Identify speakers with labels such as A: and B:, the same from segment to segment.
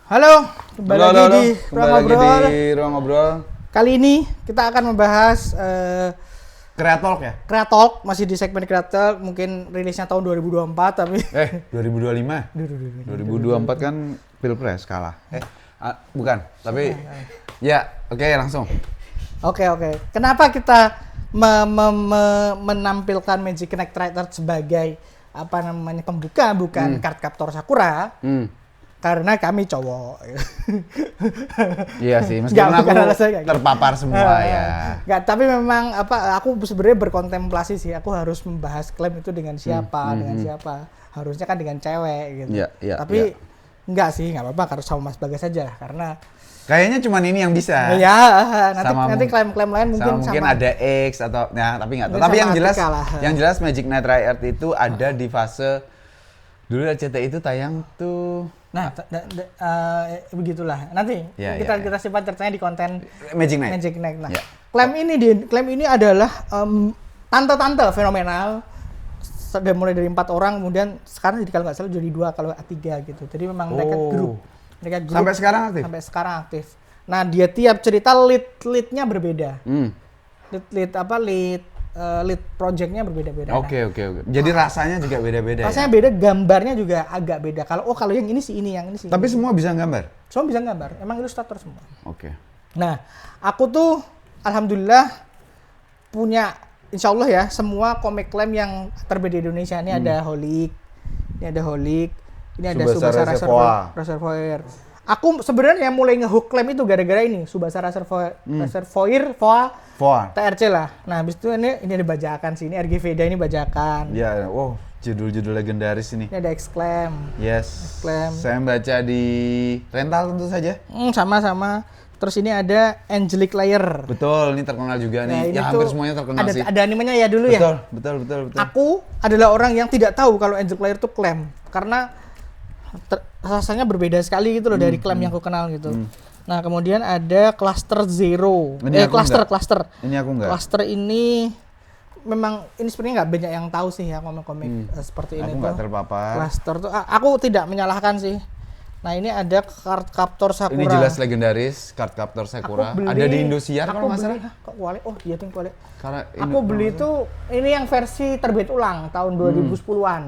A: Halo, kembali lagi di Ruang Ngobrol.
B: Di Ruang Ngobrol.
A: Kali ini kita akan membahas
B: Kreatalk ya?
A: Kreatalk, masih di segmen Kreatalk, mungkin rilisnya tahun 2024 tapi
B: 2025. 2024 kan Pilpres kalah. Bukan, tapi ya, oke, langsung.
A: Oke. Kenapa kita menampilkan Magic Knight Rider sebagai pembuka, bukan Card Captor Sakura? Karena kami cowok.
B: Iya sih, meskipun aku terpapar semua ya.
A: Enggak, tapi memang aku sebenarnya berkontemplasi sih. Aku harus membahas klaim itu dengan siapa, dengan siapa. Harusnya kan dengan cewek gitu.
B: Iya,
A: tapi enggak sih, enggak apa-apa, harus sama Mas Bagas saja karena
B: kayaknya cuman ini yang bisa.
A: Iya, nanti klaim-klaim lain mungkin
B: ada X atau tapi enggak tahu. Tapi yang jelas Magic Knight Rider itu ada di fase dulu RCTI itu tayang tuh.
A: Nah, begitulah. Nanti kita simpan ceritanya di konten Magic Knight. Nah, klaim ini adalah tante-tante fenomenal. Sudah mulai dari 4 orang, kemudian sekarang jadi kalau nggak salah jadi 2 kalau A3 gitu. Jadi memang mereka grup.
B: Sampai sekarang aktif.
A: Nah, dia tiap cerita lead-nya berbeda. Lead project-nya berbeda-beda.
B: Oke. Jadi rasanya juga beda-beda.
A: Rasanya beda, gambarnya juga agak beda. Kalau yang ini sih ini, yang ini sih.
B: Tapi semua bisa gambar.
A: Semua bisa gambar. Emang ilustrator semua.
B: Oke.
A: Nah, aku tuh alhamdulillah punya, insya Allah ya, semua komik klaim yang terbit di Indonesia. Ini ada Holic, ini ada Subasa Reservoir. Aku sebenarnya mulai ngehook klaim itu gara-gara ini, Subasa Reservoir, TRC lah. Nah, habis itu ini ada bajakan sih, ini RG Veda ini bajakan.
B: Ya, wow, judul-judul legendaris ini.
A: Ini ada Exclaim.
B: Yes. Saya baca di rental tentu saja.
A: Sama. Terus ini ada Angelic Layer.
B: Betul, ini terkenal juga nih. Ya hampir semuanya terkenal sih.
A: Ada animenya ya dulu ya?
B: Betul.
A: Aku adalah orang yang tidak tahu kalau Angelic Layer itu klaim. Karena rasanya berbeda sekali gitu loh dari klaim yang aku kenal gitu. Nah, kemudian ada Cluster Zero. Cluster.
B: Ini aku enggak.
A: Cluster ini memang ini sebenarnya nggak banyak yang tahu sih ya komik-komik seperti ini.
B: Aku nggak terpapar.
A: Cluster tuh aku tidak menyalahkan sih. Nah, ini ada Card Captor Sakura.
B: Ini jelas legendaris, Card Captor Sakura. Ada di Indosiar kalau nggak salah.
A: Kok kuali? Oh, iya tuh kuali.
B: Aku
A: beli tuh ini yang versi terbit ulang tahun 2010-an.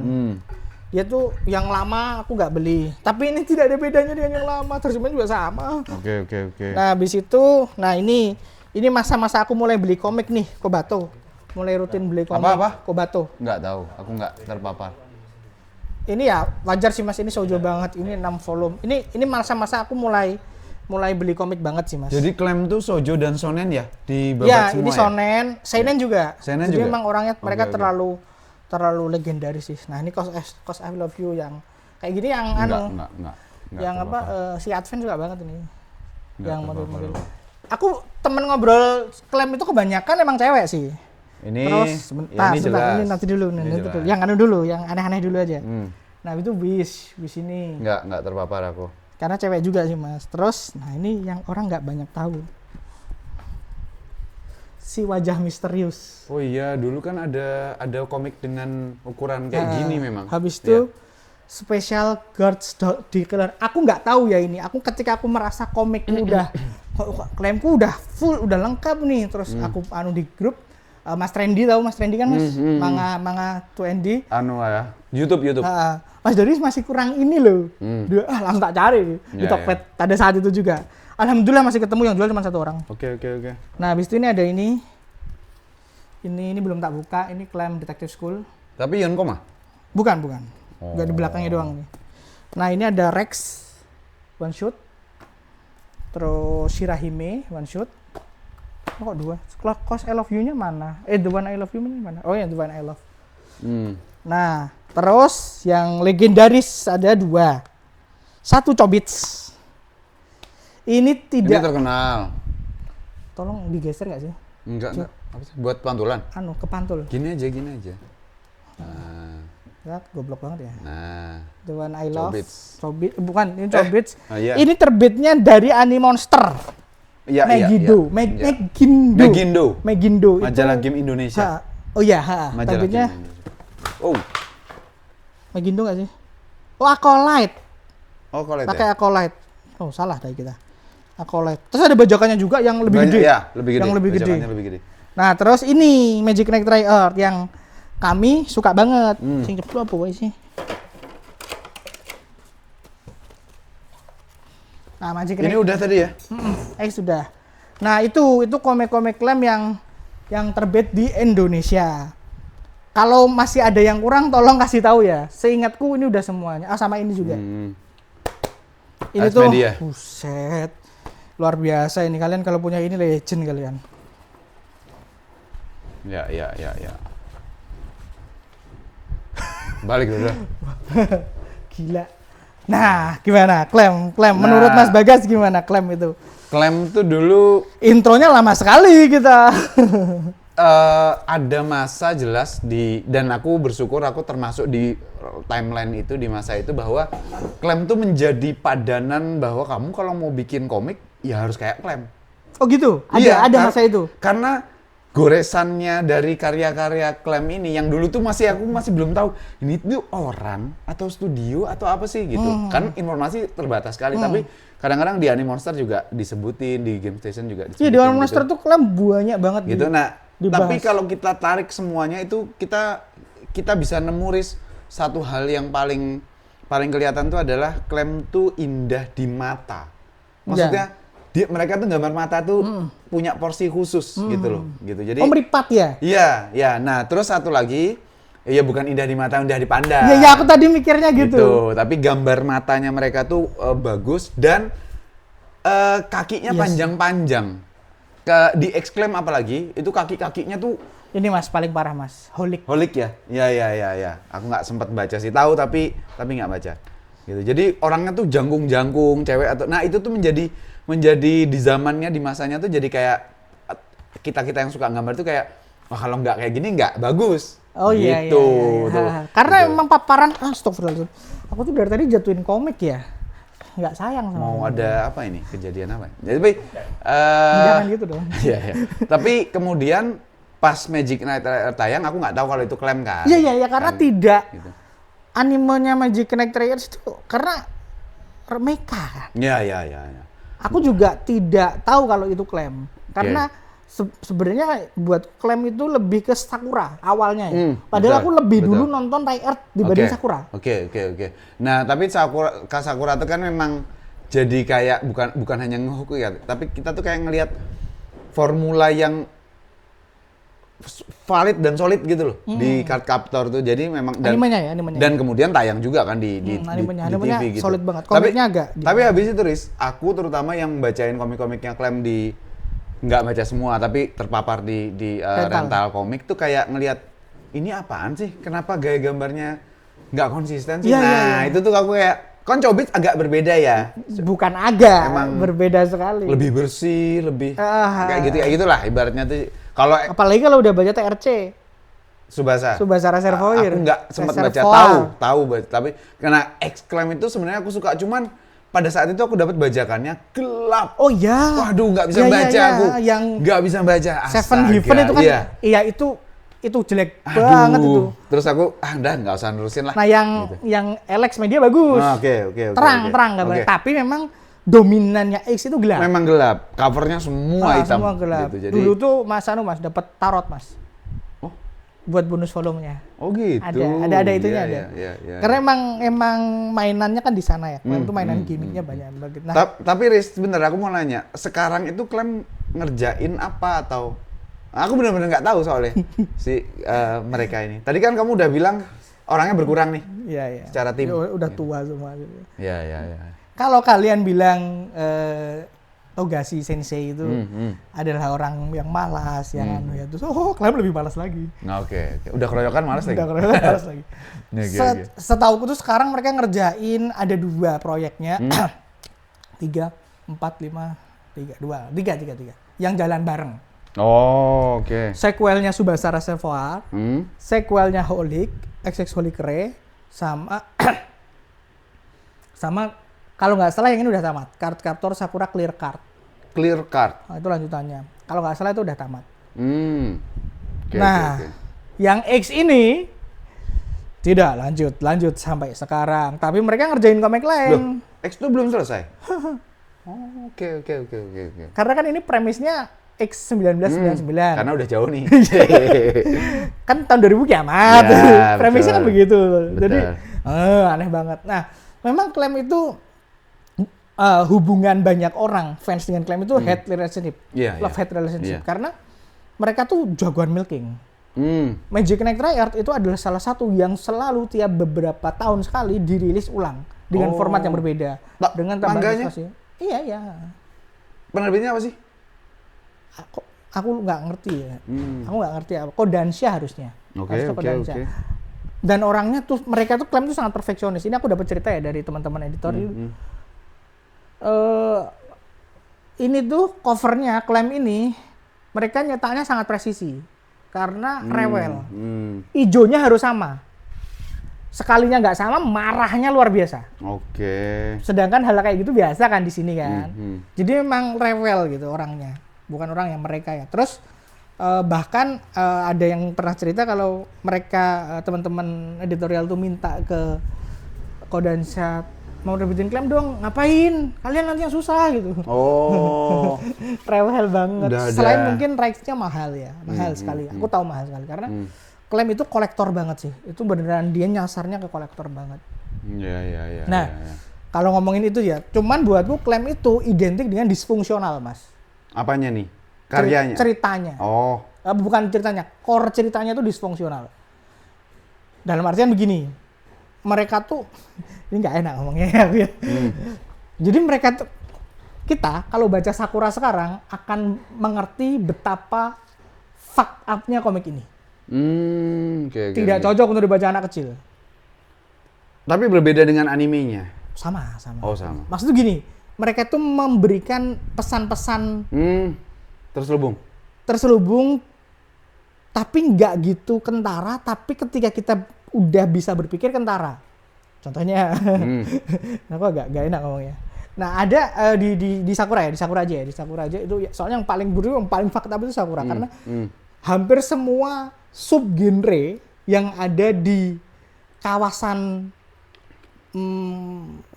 A: Dia tuh yang lama aku nggak beli. Tapi ini tidak ada bedanya dengan yang lama. Terjemahan juga sama.
B: Oke.
A: Nah, habis itu, ini masa-masa aku mulai beli komik nih, Kobato. Mulai rutin beli komik.
B: Apa?
A: Kobato.
B: Nggak tahu, aku nggak terpapar.
A: Ini ya wajar sih Mas, ini shoujo banget. Ini 6 volume. Ini masa-masa aku mulai beli komik banget sih Mas.
B: Jadi klaim tuh shoujo dan shonen ya di babat semua.
A: Ini shonen, seinen juga. Jadi
B: juga.
A: Memang orangnya mereka terlalu legendaris sih. Nah, ini Cause I Love You yang kayak gini yang
B: enggak,
A: yang si Advent juga banget ini.
B: Enggak,
A: yang model-model. Aku temen ngobrol klaim itu kebanyakan emang cewek sih.
B: Terus
A: sebentar, ini nanti dulu. Yang dulu, yang aneh-aneh dulu aja. Nah, itu bis ini.
B: Enggak terpapar aku.
A: Karena cewek juga sih Mas. Terus, nah ini yang orang nggak banyak tahu. Si Wajah Misterius.
B: Oh iya, dulu kan ada komik dengan ukuran kayak gini memang.
A: Habis itu Special Guards Declare. Aku nggak tahu ya ini. Ketika aku merasa komikku klaimku udah full, udah lengkap nih. Terus aku di grup Mas Trendy, tahu Mas Trendy kan Mas? Manga 2ND.
B: Ya. YouTube.
A: Mas Doris masih kurang ini loh. Dia langsung tak cari di Tokped pada saat itu juga. Alhamdulillah masih ketemu, yang jual cuma 1 orang.
B: Oke.
A: Nah, habis itu ini ada ini. Ini belum tak buka. Ini klaim Detective School.
B: Tapi Yonkoma?
A: Bukan. Enggak di belakangnya doang nih. Nah, ini ada Rex one shot. Terus Shirahime one shot. Kok 2? Cause I Love You-nya mana? The One I Love You-nya mana? Oh ya, The One I Love. Nah, terus yang legendaris ada 2. 1 Chobits. Ini
B: terkenal.
A: Tolong digeser nggak sih?
B: Enggak. Apa sih? Buat pantulan?
A: Kepantul.
B: Gini aja.
A: Ya, goblok banget ya.
B: Nah.
A: The One I Love.
B: Chobits.
A: Bukan, ini Chobits.
B: Iya.
A: Ini terbitnya dari Animonster.
B: Iya.
A: Megindo.
B: Majalah Game Indonesia.
A: Oh iya,
B: Majalah
A: terbitnya.
B: Game Indonesia.
A: Megindo nggak sih? Oh, Acolyte.
B: Acolyte.
A: Pakai Acolyte. Oh, salah dari kita. Acolyte. Terus ada bajakannya juga yang lebih
B: Banyak,
A: gede.
B: ya, lebih gede.
A: Yang lebih gede.
B: Bajakannya lebih gede.
A: Nah, terus ini Magic Knight Tri-Earth yang kami suka banget. Sing cepet apa woy sih? Nah, Magic
B: Ini
A: Knight.
B: udah tadi ya?
A: Sudah. Nah, itu komik-komik lem yang terbit di Indonesia. Kalau masih ada yang kurang, tolong kasih tahu ya. Seingatku ini udah semuanya. Sama ini juga. Ini
B: Ars
A: tuh,
B: Media.
A: buset, luar biasa ini. Kalian kalau punya ini legend kalian.
B: Ya. Balik dulu.
A: Gila. Nah, gimana? Klaim.
B: Nah.
A: Menurut Mas Bagas gimana klaim itu?
B: Klaim tuh dulu
A: Intronya lama sekali kita.
B: ada masa jelas dan aku bersyukur aku termasuk di timeline itu di masa itu bahwa klaim tuh menjadi padanan bahwa kamu kalau mau bikin komik ya harus kayak klaim.
A: Oh gitu?
B: Iya,
A: Ada masa itu?
B: Karena goresannya dari karya-karya klaim ini yang dulu tuh aku masih belum tahu ini tuh orang atau studio atau apa sih gitu. Kan informasi terbatas sekali tapi kadang-kadang di Animonster juga disebutin, di Game Station juga disebutin.
A: Iya, di Animonster tuh klaim banyak banget
B: gitu. Nah,
A: dibahas.
B: tapi kalau kita tarik semuanya itu kita bisa nemu satu hal yang paling kelihatan tuh adalah klaim tuh indah di mata. Maksudnya mereka tuh gambar mata tuh punya porsi khusus gitu loh, gitu. Jadi
A: meripat ya?
B: Iya. Nah, terus satu lagi, ya bukan indah di mata, indah di pandang.
A: Iya, aku tadi mikirnya gitu.
B: Tapi gambar matanya mereka tuh bagus dan kakinya panjang-panjang. Di Exclaim apalagi itu kaki-kakinya tuh
A: ini Mas paling parah Mas, Holic
B: ya. Iya. Aku nggak sempat baca sih, tahu tapi nggak baca. Gitu. Jadi orangnya tuh jangkung cewek atau nah itu tuh menjadi di zamannya di masanya tuh jadi kayak kita yang suka gambar tuh kayak wah kalau nggak kayak gini nggak bagus.
A: Oh iya.
B: Tuh.
A: Karena
B: gitu.
A: emang paparan astagfirullah. Aku tuh dari tadi jatuhin komik ya. Nggak sayang sama
B: mau
A: komik.
B: ada apa ini kejadian apa? Tapi
A: jangan gitu dong.
B: Iya. Tapi kemudian pas Magic Knight tayang aku nggak tahu kalau itu klaim kan.
A: Iya karena tidak
B: gitu.
A: Animenya Magic Knight Tri-Earth itu karena mecha kan.
B: Iya.
A: Aku juga tidak tahu kalau itu klaim karena sebenarnya buat klaim itu lebih ke Sakura awalnya ya. Padahal aku lebih dulu nonton Tri-Earth dibanding Sakura.
B: Oke. Nah, tapi Sakura itu kan memang jadi kayak bukan hanya ngehook ya, tapi kita tuh kayak ngelihat formula yang valid dan solid gitu loh di Card Captor tuh. Jadi memang
A: animenya.
B: Dan kemudian tayang juga kan di
A: animenya
B: TV gitu.
A: solid banget. Komiknya
B: tapi habis itu aku terutama yang bacain komik-komiknya klaim nggak baca semua tapi terpapar di rental komik tuh kayak ngelihat ini apaan sih? Kenapa gaya gambarnya nggak konsisten sih? Itu tuh aku kayak Koncobit agak berbeda ya.
A: Bukan agak,
B: emang
A: berbeda sekali.
B: Lebih bersih, lebih kayak gitulah ibaratnya tuh.
A: Apalagi kalau udah baca TRC.
B: Subasa
A: Reservoir.
B: Aku nggak sempat baca, tahu tapi karena Exclaim itu sebenarnya aku suka, cuman pada saat itu aku dapat bajakannya gelap.
A: Oh iya.
B: Waduh, nggak bisa baca aku.
A: Yang
B: nggak bisa baca.
A: Seven Heaven itu kan. Iya itu jelek banget itu.
B: Terus aku udah nggak usah nerusin lah.
A: Nah yang Alex Media bagus.
B: Oke.
A: Terang gambarnya. Tapi memang dominannya X itu gelap.
B: Memang gelap. Covernya semua hitam.
A: Semua gelap.
B: Gitu. Jadi
A: dulu tuh Mas dapat tarot Mas.
B: Oh.
A: Buat bonus volumenya.
B: Oh gitu.
A: Ada itunya ada.
B: Iya.
A: Karena emang mainannya kan di sana ya. Klaim tuh mainan gimmicknya banyak. Nah,
B: tapi Riz, sebentar aku mau nanya. Sekarang itu Klaim ngerjain apa atau aku benar-benar nggak tahu soalnya si mereka ini. Tadi kan kamu udah bilang orangnya berkurang nih.
A: Iya.
B: Secara tim.
A: Udah tua semua.
B: Iya.
A: Kalau kalian bilang Togashi Sensei itu adalah orang yang malas, yang anu ya, terus kalian lebih malas lagi.
B: Nah, oke. Udah keroyokan malas lagi.
A: lagi.
B: Okay.
A: Setauku tuh sekarang mereka ngerjain ada 2 proyeknya. 3, 4, 5, 3, 2, 3. Yang jalan bareng.
B: Oh, oke.
A: Sequelnya Subasa Reservoir, sequelnya Holic, XX Holic Ray, sama kalau nggak salah yang ini udah tamat. Card Captor Sakura Clear Card.
B: Clear Card.
A: Nah, itu lanjutannya. Kalau nggak salah itu udah tamat.
B: Okay.
A: Yang X ini tidak lanjut sampai sekarang. Tapi mereka ngerjain komik lain.
B: Loh, X itu belum selesai? Oh, oke.
A: Karena kan ini premisnya X1999.
B: Karena udah jauh nih.
A: Kan tahun 2000 kiamat.
B: Ya,
A: Premisnya kan
B: betul.
A: begitu.
B: Betul.
A: Jadi aneh banget. Nah, memang klaim itu hubungan banyak orang fans dengan klaim itu hate relationship.
B: Iya,
A: Love hate relationship.
B: Iya.
A: Karena mereka tuh jagoan milking.
B: Magic
A: Magic Knight Riot itu adalah salah satu yang selalu tiap beberapa tahun sekali dirilis ulang dengan format yang berbeda. Dengan tambahan
B: mangganya?
A: ilustrasi. Iya.
B: Penerbitnya apa sih?
A: Aku nggak ngerti ya. Aku nggak ngerti apa. Kodansha harusnya. Harusnya Kodansha. Dan orangnya tuh, mereka tuh klaim tuh sangat perfeksionis. Ini aku dapat cerita ya dari teman-teman editor. Ini tuh covernya klaim ini mereka nyetaknya sangat presisi karena rewel. Ijonya harus sama. Sekalinya nggak sama, marahnya luar biasa.
B: Oke.
A: Sedangkan hal kayak gitu biasa kan di sini kan. Jadi memang rewel gitu orangnya, bukan orang yang mereka ya. Terus bahkan ada yang pernah cerita kalau mereka teman-teman editorial tuh minta ke Kodansha mau nerbitin klaim dong, ngapain? Kalian nanti yang susah gitu.
B: Oh.
A: Rewel banget.
B: Udah
A: Selain
B: ada.
A: mungkin rights-nya mahal ya, mahal sekali. Aku tahu mahal sekali karena klaim itu kolektor banget sih. Itu beneran dia nyasarnya ke kolektor banget.
B: Iya.
A: Nah, kalau ngomongin itu ya, cuman buatku klaim itu identik dengan disfungsional, Mas.
B: Apanya nih? Karyanya?
A: Ceritanya.
B: Oh.
A: Bukan ceritanya, core ceritanya itu disfungsional. Dalam artian begini, mereka tuh ini nggak enak ngomongnya ya. Jadi mereka tuh, kita kalau baca Sakura sekarang akan mengerti betapa fuck up-nya komik ini.
B: Oke.
A: Tidak cocok untuk dibaca anak kecil.
B: Tapi berbeda dengan animenya.
A: Sama.
B: Oh, sama.
A: Maksudnya gini, mereka tuh memberikan pesan-pesan terselubung, tapi nggak gitu kentara, tapi ketika kita udah bisa berpikir kentara. Contohnya, aku agak enak ngomongnya. Nah ada di Sakura ya, di Sakura aja itu soalnya yang paling buruk, yang paling fakta itu Sakura karena hampir semua sub genre yang ada di kawasan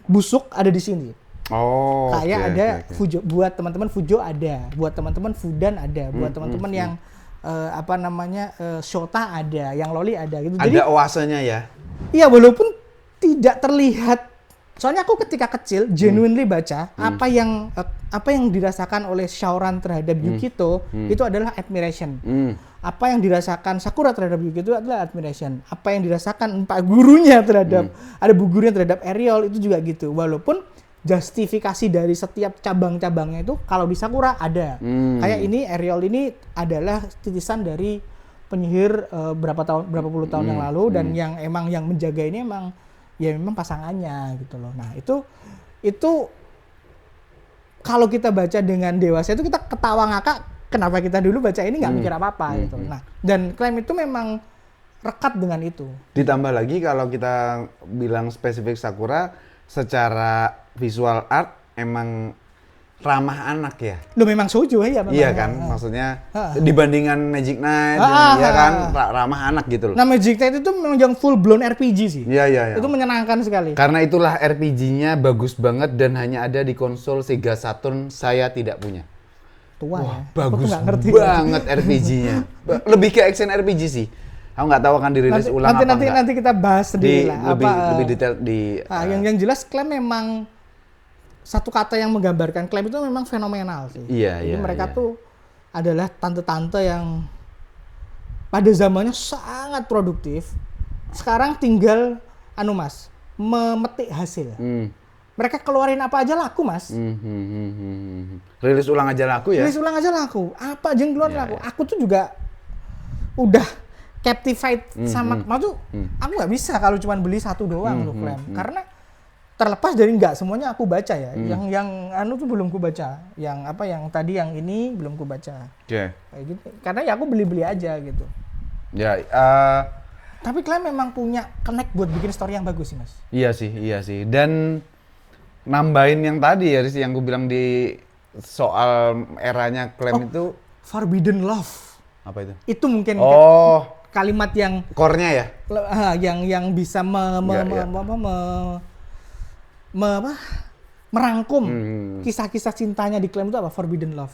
A: busuk ada di sini.
B: Oh.
A: Kayak ada
B: oke.
A: Fujo, buat teman-teman Fujo ada, buat teman-teman Fudan ada, buat teman-teman yang Shota ada, yang Loli ada gitu. Jadi
B: Ada oasenya ya.
A: iya, walaupun tidak terlihat. Soalnya aku ketika kecil genuinely baca apa yang dirasakan oleh Shaoran terhadap Yukito itu adalah admiration. Apa yang dirasakan Sakura terhadap Yukito adalah admiration. Apa yang dirasakan Pak gurunya terhadap ada bu gurunya terhadap Ariel itu juga gitu. Walaupun justifikasi dari setiap cabang-cabangnya itu kalau di Sakura ada. Kayak ini Ariel ini adalah titisan dari penyihir berapa puluh tahun yang lalu dan yang menjaga ini memang pasangannya gitu loh. Nah, itu kalau kita baca dengan dewasa itu kita ketawa ngakak, kenapa kita dulu baca ini nggak mikir apa-apa gitu. Nah, dan klaim itu memang rekat dengan itu.
B: Ditambah lagi kalau kita bilang spesifik Sakura, secara visual art emang ramah anak ya.
A: Lo memang shoujo ya.
B: Iya kan, maksudnya dibandingkan Magic Knight, ya kan ramah anak gitu loh.
A: Nah, Magic Knight itu memang yang full blown RPG sih.
B: Iya.
A: Itu menyenangkan sekali.
B: Karena itulah RPG-nya bagus banget dan hanya ada di konsol Sega Saturn, saya tidak punya.
A: Tua ya.
B: Bagus
A: Aku tuh nggak ngerti
B: banget RPG-nya. Lebih ke action RPG sih. Aku nggak tahu akan dirilis ulang apa enggak.
A: Nanti kita bahas sendiri lah.
B: Lebih detail di.
A: Yang jelas klaim memang satu kata yang menggambarkan klaim itu memang fenomenal sih.
B: Iya.
A: Mereka tuh adalah tante-tante yang pada zamannya sangat produktif. Sekarang tinggal Mas, memetik hasil. Mereka keluarin apa aja laku, Mas.
B: Rilis ulang aja laku ya?
A: Rilis ulang aja laku. Apa aja yang keluar laku. Aku tuh juga udah captivated sama, maksud aku nggak bisa kalau cuma beli satu doang untuk klaim. Karena terlepas dari nggak semuanya aku baca ya. Yang tuh belum ku baca. Yang tadi yang ini belum ku baca.
B: Kayak
A: gitu. Karena ya aku beli-beli aja gitu.
B: Ya,
A: Tapi klaim memang punya connect buat bikin story yang bagus sih, Mas.
B: Iya sih. Dan nambahin yang tadi ya, yang gue bilang di soal eranya klaim itu.
A: Forbidden Love.
B: Apa itu?
A: Itu mungkin kalimat yang
B: core-nya ya?
A: yang bisa merangkum kisah-kisah cintanya di Clamp itu apa? Forbidden Love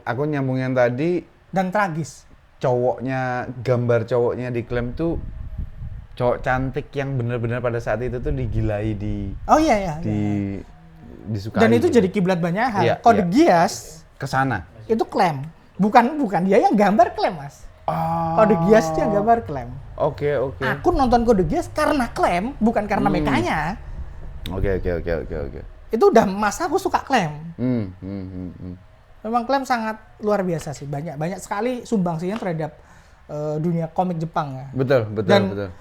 B: Aku nyambung yang tadi,
A: dan tragis.
B: gambar cowoknya di Clamp tuh cowok cantik yang benar-benar pada saat itu tuh digilai
A: Oh iya.
B: disukai.
A: Dan itu
B: gitu.
A: jadi kiblat banyak hal.
B: Iya,
A: Code Geass
B: kesana.
A: itu Clamp. Bukan dia yang gambar Clamp, Mas. Code Geass itu yang gambar Clamp.
B: Oke.
A: Aku nonton Code Geass karena Clamp, bukan karena mekanya.
B: Oke.
A: Itu udah masa aku suka Clamp.
B: Hmm.
A: Memang Clamp sangat luar biasa sih. Banyak sekali sumbangsinya terhadap dunia komik Jepang ya.
B: Betul.
A: Dan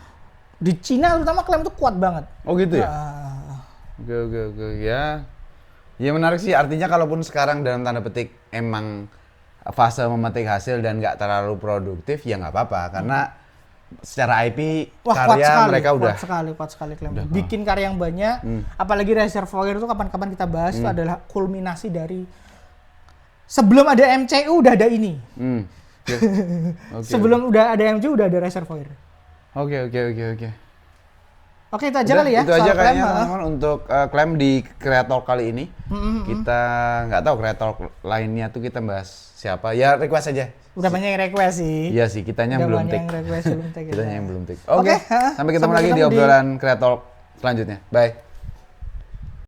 A: di Cina terutama Clamp tuh kuat banget.
B: Oh gitu ya? Oke. Ya menarik sih. Artinya kalaupun sekarang dalam tanda petik emang fase memetik hasil dan nggak terlalu produktif, ya nggak apa-apa. Karena secara IP, karya mereka udah...
A: Kuat sekali Clamp. Bikin karya yang banyak. Apalagi Reservoir itu kapan-kapan kita bahas, itu adalah kulminasi dari... Sebelum ada MCU udah ada ini. Sebelum udah ada MCU udah ada Reservoir.
B: Oke.
A: Oke, itu aja kali ya.
B: Itu aja
A: soal
B: kayaknya
A: Clamp,
B: teman-teman untuk Clamp di Creator kali ini. Kita nggak tahu Creator lainnya tuh kita bahas siapa. Ya request aja.
A: Udah banyak yang request sih.
B: Iya sih, kitanya yang belum tik.
A: Yang request belum tik.
B: Kitanya yang belum tik.
A: Oke,
B: Sampai ketemu lagi di obrolan Creator selanjutnya. Bye.